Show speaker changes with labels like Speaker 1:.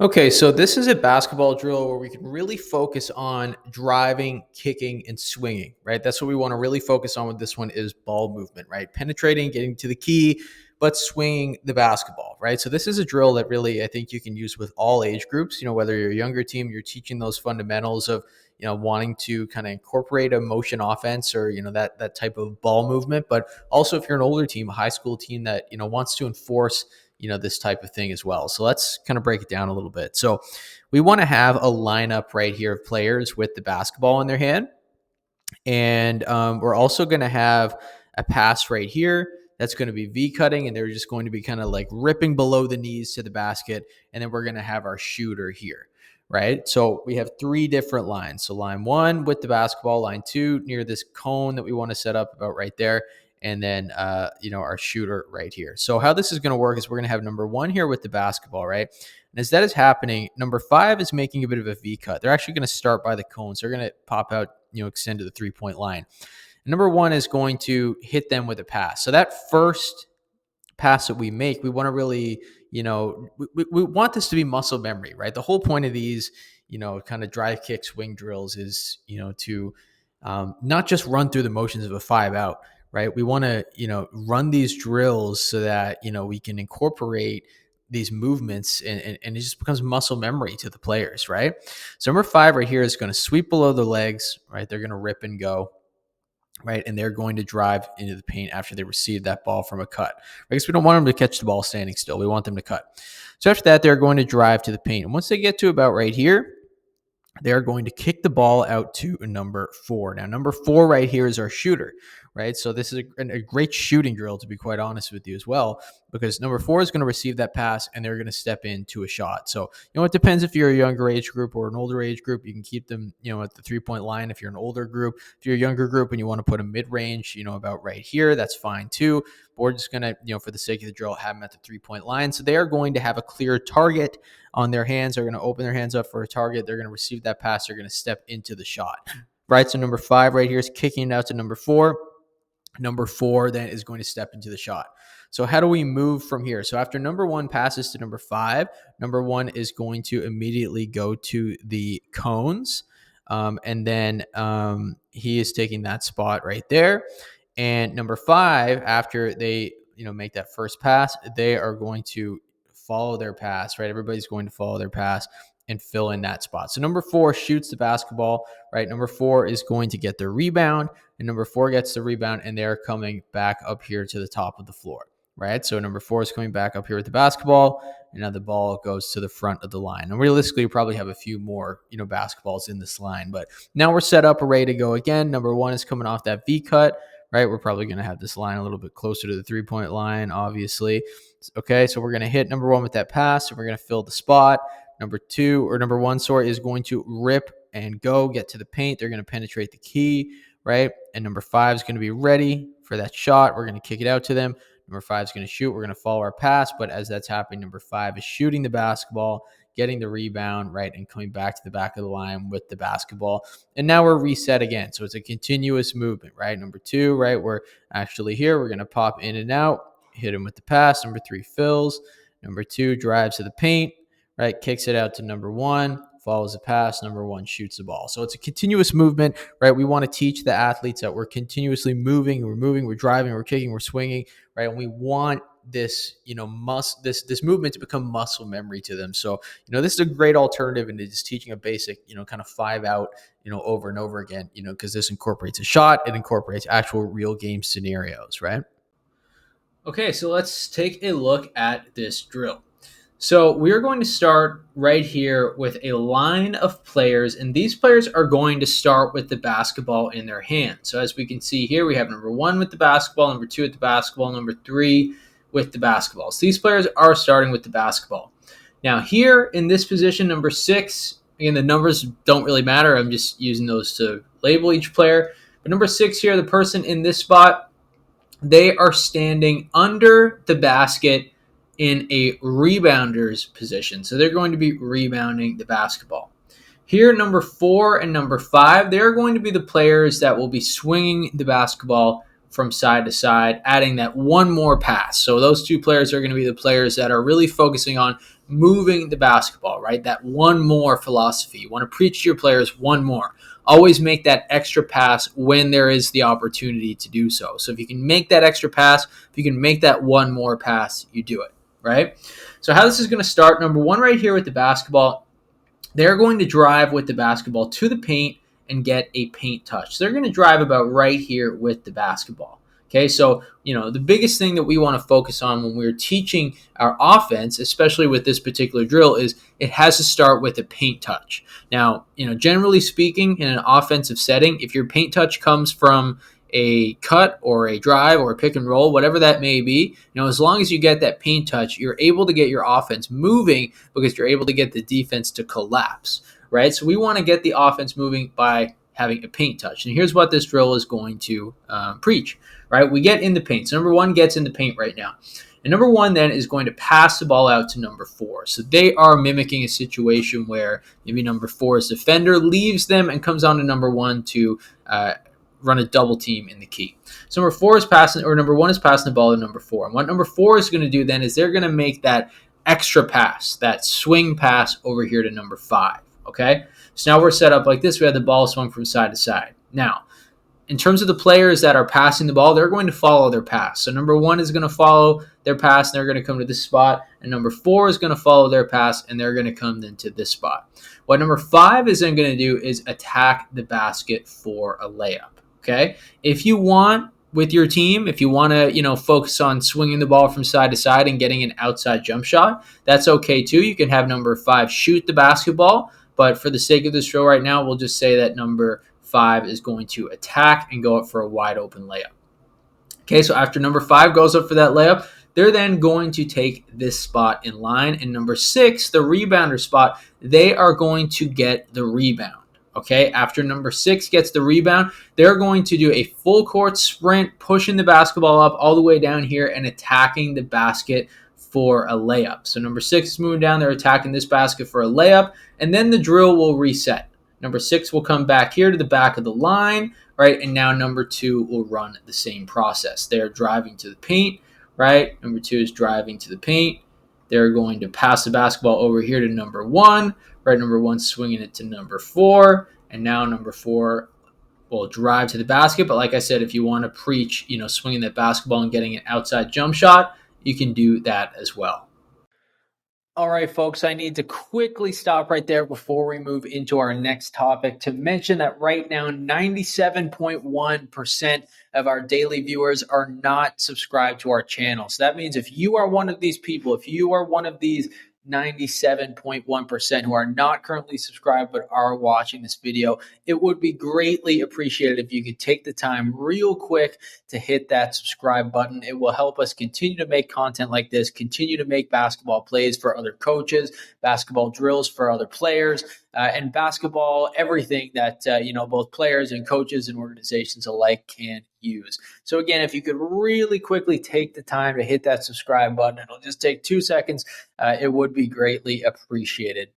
Speaker 1: Okay, so this is a basketball drill where we can really focus on driving, kicking, and swinging, right? That's what we want to really focus on with this one is ball movement, right? Penetrating, getting to the key, but swinging the basketball, right? So this is a drill that really I think you can use with all age groups. Whether you're a younger team, you're teaching those fundamentals of wanting to kind of incorporate a motion offense or that type of ball movement, but also if you're an older team, a high school team that wants to enforce this type of thing as well. So let's kind of break it down a little bit. So we want to have a lineup right here of players with the basketball in their hand. And we're also going to have a pass right here that's going to be V cutting, and they're just going to be kind of like ripping below the knees to the basket. And then we're going to have our shooter here, right? So we have three different lines. So line one with the basketball, line two near this cone that we want to set up about right there, and then our shooter right here. So how this is going to work is we're going to have number one here with the basketball, right? And as that is happening, number five is making a bit of a V cut. They're actually going to start by the cones. They're going to pop out, extend to the 3-point line. And number one is going to hit them with a pass. So that first pass that we make, we want to really, we want this to be muscle memory, right? The whole point of these, kind of drive, kick, swing drills is, to not just run through the motions of a 5-out, right? We want to, run these drills so that, we can incorporate these movements and it just becomes muscle memory to the players, right? So number five right here is going to sweep below the legs, right? They're going to rip and go, right? And they're going to drive into the paint after they receive that ball from a cut. Because we don't want them to catch the ball standing still. We want them to cut. So after that, they're going to drive to the paint. And once they get to about right here, they're going to kick the ball out to number four. Now, number four right here is our shooter, right? So this is a great shooting drill, to be quite honest with you as well, because number four is going to receive that pass and they're going to step into a shot. So, it depends if you're a younger age group or an older age group. You can keep them, at the 3-point line. If you're an older group, if you're a younger group and you want to put a mid-range, about right here, that's fine too. But we're just going to, for the sake of the drill, have them at the 3-point line. So they are going to have a clear target on their hands. They're going to open their hands up for a target. They're going to receive that pass. They're going to step into the shot, right? So number five right here is kicking it out to number four. Number four then is going to step into the shot. So how do we move from here? So after number one passes to number five, number one is going to immediately go to the cones. And then he is taking that spot right there. And number five, after they, make that first pass, they are going to follow their pass, right? Everybody's going to follow their pass and fill in that spot. So number four shoots the basketball, right? Number four is going to get the rebound, and number four gets the rebound, and they're coming back up here to the top of the floor, right? So number four is coming back up here with the basketball, and now the ball goes to the front of the line. And realistically, you probably have a few more, basketballs in this line, but now we're set up, we're ready to go again. Number one is coming off that V cut, right? We're probably going to have this line a little bit closer to the 3-point line, obviously. Okay, so we're going to hit number one with that pass, and we're going to fill the spot. Number one, is going to rip and go, get to the paint. They're going to penetrate the key, right? And number five is going to be ready for that shot. We're going to kick it out to them. Number five is going to shoot. We're going to follow our pass, but as that's happening, number five is shooting the basketball, getting the rebound, right, and coming back to the back of the line with the basketball. And now we're reset again. So it's a continuous movement, right? Number two, right, we're actually here. We're going to pop in and out, hit him with the pass. Number three fills. Number two drives to the paint, right, kicks it out to number one, follows the pass, number one shoots the ball. So it's a continuous movement, right? We want to teach the athletes that we're continuously moving, we're driving, we're kicking, we're swinging, right? And we want this, this movement to become muscle memory to them. So, this is a great alternative into just teaching a basic, kind of 5-out, over and over again, because this incorporates a shot, it incorporates actual real game scenarios, right? Okay, so let's take a look at this drill. So we're going to start right here with a line of players, and these players are going to start with the basketball in their hand. So as we can see here, we have number one with the basketball, number two with the basketball, number three with the basketball. So these players are starting with the basketball. Now here in this position, number six, again, the numbers don't really matter. I'm just using those to label each player. But number six here, the person in this spot, they are standing under the basket in a rebounder's position. So they're going to be rebounding the basketball. Here, number four and number five, they're going to be the players that will be swinging the basketball from side to side, adding that one more pass. So those two players are going to be the players that are really focusing on moving the basketball, right? That one more philosophy. You want to preach to your players one more. Always make that extra pass when there is the opportunity to do so. So if you can make that extra pass, if you can make that one more pass, you do it, right? So how this is going to start, number one, right here with the basketball, they're going to drive with the basketball to the paint and get a paint touch. So they're going to drive about right here with the basketball. Okay, so the biggest thing that we want to focus on when we're teaching our offense, especially with this particular drill, is it has to start with a paint touch. Now, generally speaking, in an offensive setting, if your paint touch comes from a cut or a drive or a pick and roll, whatever that may be, as long as you get that paint touch, you're able to get your offense moving because you're able to get the defense to collapse, right? So we want to get the offense moving by having a paint touch. And here's what this drill is going to preach, right? We get in the paint. So number one gets in the paint right now. And number one then is going to pass the ball out to number four. So they are mimicking a situation where maybe number four's defender leaves them and comes on to number one to run a double team in the key. So number one is passing the ball to number four. And what number four is going to do then is they're going to make that extra pass, that swing pass over here to number five. Okay. So now we're set up like this. We have the ball swung from side to side. Now, in terms of the players that are passing the ball, they're going to follow their pass. So number one is going to follow their pass, and they're going to come to this spot. And number four is going to follow their pass, and they're going to come then to this spot. What number five is then going to do is attack the basket for a layup. Okay, if you want with your team, if you want to, focus on swinging the ball from side to side and getting an outside jump shot, that's okay too. You can have number five shoot the basketball, but for the sake of this drill right now, we'll just say that number five is going to attack and go up for a wide open layup. Okay, so after number five goes up for that layup, they're then going to take this spot in line. And number six, the rebounder spot, they are going to get the rebound. Okay, after number six gets the rebound, they're going to do a full court sprint, pushing the basketball up all the way down here and attacking the basket for a layup. So number six is moving down, they're attacking this basket for a layup, and then the drill will reset. Number six will come back here to the back of the line, right? And now number two will run the same process. They're driving to the paint, right? Number two is driving to the paint. They're going to pass the basketball over here to number one, right? Number one swinging it to number four, and now number four will drive to the basket. But like I said, if you want to preach, swinging that basketball and getting an outside jump shot, you can do that as well. All right, folks, I need to quickly stop right there before we move into our next topic to mention that right now, 97.1% of our daily viewers are not subscribed to our channel. So that means if you are one of these people, if you are one of these 97.1% who are not currently subscribed but are watching this video, it would be greatly appreciated if you could take the time real quick to hit that subscribe button. It will help us continue to make content like this, continue to make basketball plays for other coaches, basketball drills for other players, and basketball, everything that both players and coaches and organizations alike can use. So again, if you could really quickly take the time to hit that subscribe button, it'll just take 2 seconds. It would be greatly appreciated.